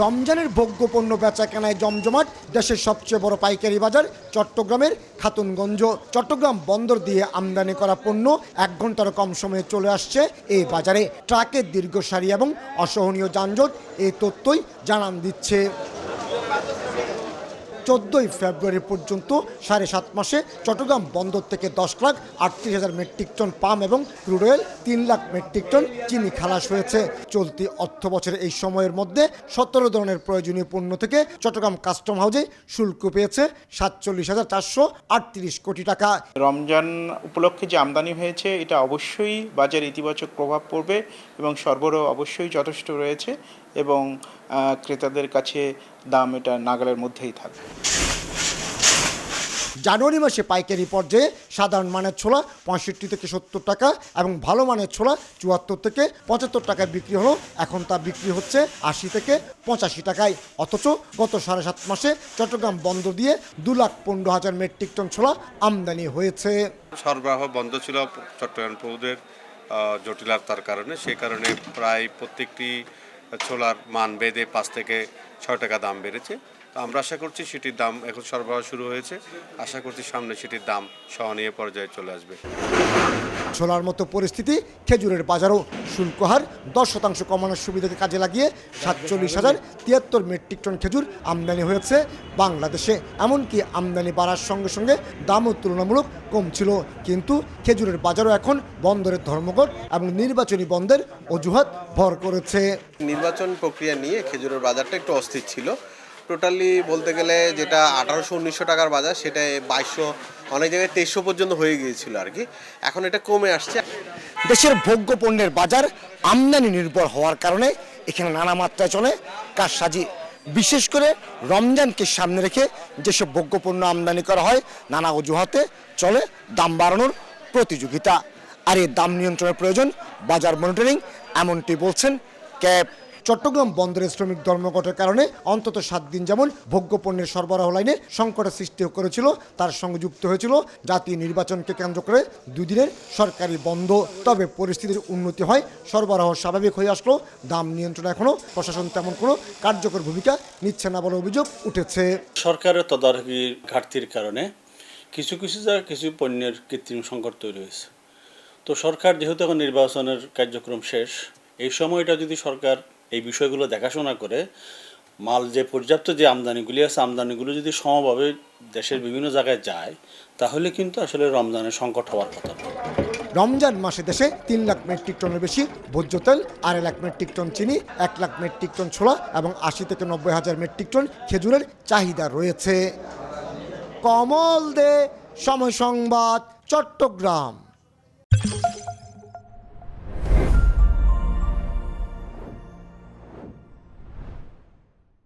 রমজানের ভোগ্য পণ্য বেচা কেনায় জমজমাট। দেশের সবচেয়ে বড় পাইকারি বাজার চট্টগ্রামের খাতুনগঞ্জ। চট্টগ্রাম বন্দর দিয়ে আমদানি করা পণ্য 1 ঘন্টারও কম সময়ে চলে আসছে এই বাজারে। ট্রাকের দীর্ঘ সারি এবং অসহনীয় যানজট এই তথ্যই জানান দিচ্ছে। 14 ফেব্রুয়ারি পর্যন্ত 7.5 মাসে চট্টগ্রাম বন্দর থেকে 10,38,000 মেট্রিক টন পাম এবং crude oil 3 lakh metric ton চিনি খালাস হয়েছে। চলতি অর্থ বছরে এই সময়ের মধ্যে 17 ধরনের প্রয়োজনীয় পণ্য থেকে চট্টগ্রাম কাস্টম হাউসে শুল্ক পেয়েছে 47,438 কোটি টাকা। রমজান উপলক্ষে যে আমদানি হয়েছে এটা অবশ্যই বাজারে ইতিবাচক প্রভাব পড়বে এবং সরবরাহ অবশ্যই যথেষ্ট রয়েছে এবং ক্রেতাদের কাছে দাম এটা নাগালের মধ্যেই থাকবে। জানুয়ারি মাসে পাইকারি পর্যায়ে সাধারণ মানের ছোলা 65 থেকে 70 টাকা এবং ভালো মানের ছোলা 74 থেকে 75 টাকায় বিক্রি হলো। এখন তা বিক্রি হচ্ছে 80 থেকে 85 টাকায়। অথচ গত 7.5 মাসে চট্টগ্রাম বন্দর দিয়ে 2,15,000 মেট্রিক টন ছোলা আমদানি হয়েছে। সরবরাহ বন্ধ ছিল চট্টগ্রাম পৌরের জটিলতার কারণে। সেই কারণে প্রায় প্রত্যেকটি ছোলার মান বেঁধে 5 থেকে 6 টাকা দাম বেড়েছে। তো আমরা আশা করছি সেটির দাম এখন সরবরাহ শুরু হয়েছে, আশা করছি সামনে সেটির দাম সহনীয় পর্যায়ে চলে আসবে। ছোলার মতো পরিস্থিতি খেজুরের বাজারও। শুল্ক হার 10% কমানোর সুবিধাকে কাজে লাগিয়ে 47,073 মেট্রিক টন খেজুর আমদানি হয়েছে বাংলাদেশে। এমনকি আমদানি বাড়ার সঙ্গে সঙ্গে দামও তুলনামূলক কম ছিল। কিন্তু খেজুরের বাজারও এখন বন্দরের ধর্মঘট এবং নির্বাচনী বন্ধের অজুহাত ভর করেছে। নির্বাচন প্রক্রিয়া নিয়ে খেজুরের বাজারটা একটু অস্থির ছিল। টোটালি বলতে গেলে যেটা 1800-1900 টাকার বাজার সেটা 2200, অনেক জায়গায় 2300 পর্যন্ত হয়ে গিয়েছিল আর কি। এখন এটা কমে আসছে। দেশের ভোগ্য পণ্যের বাজার আমদানি নির্ভর হওয়ার কারণে এখানে নানা মাত্রায় চলে কারসাজি। বিশেষ করে রমজানকে সামনে রেখে যেসব ভোগ্য পণ্য আমদানি করা হয় নানা অজুহাতে চলে দাম বাড়ানোর প্রতিযোগিতা। আর এই দাম নিয়ন্ত্রণের প্রয়োজন বাজার মনিটরিং, এমনটি বলছেন ক্যাব। চট্টগ্রাম বন্দরের শ্রমিক ধর্মঘটের কারণে অন্তত 7 দিন যেমন ভোগ্য পণ্যের সরবরাহ লাইনে সংকটের সৃষ্টি করেছিল, তার সঙ্গে যুক্ত হয়েছিল জাতীয় নির্বাচনকে কেন্দ্র করে 2 দিনের সরকারি বন্ধ। তবে পরিস্থিতির উন্নতি হয়, সরবরাহ স্বাভাবিক হয়ে আসলো। দাম নিয়ন্ত্রণে এখনও প্রশাসন তেমন কোনো কার্যকর ভূমিকা নিচ্ছে না বলে অভিযোগ উঠেছে। সরকারের তদারকির ঘাটতির কারণে কিছু জায়গায় কিছু পণ্যের কৃত্রিম সংকট তৈরি হয়েছে। তো সরকার যেহেতু এখন নির্বাচনের কার্যক্রম শেষ, এই সময়টা যদি সরকার এই বিষয়গুলো দেখাশোনা করে মাল যে পর্যাপ্ত যে আমদানিগুলি আছে আমদানিগুলো যদি সমভাবে দেশের বিভিন্ন জায়গায় যায় তাহলে কিন্তু আসলে রমজানের সংকট হওয়ার কথা। রমজান মাসে দেশে 3 লাখ মেট্রিক টনের বেশি ভোজ্য তেল, 2.5 লাখ মেট্রিক টন চিনি, 1 লাখ মেট্রিক টন ছোলা এবং 80 থেকে 90,000 মেট্রিক টন খেজুরের চাহিদা রয়েছে। কমল দে, সময় সংবাদ, চট্টগ্রাম।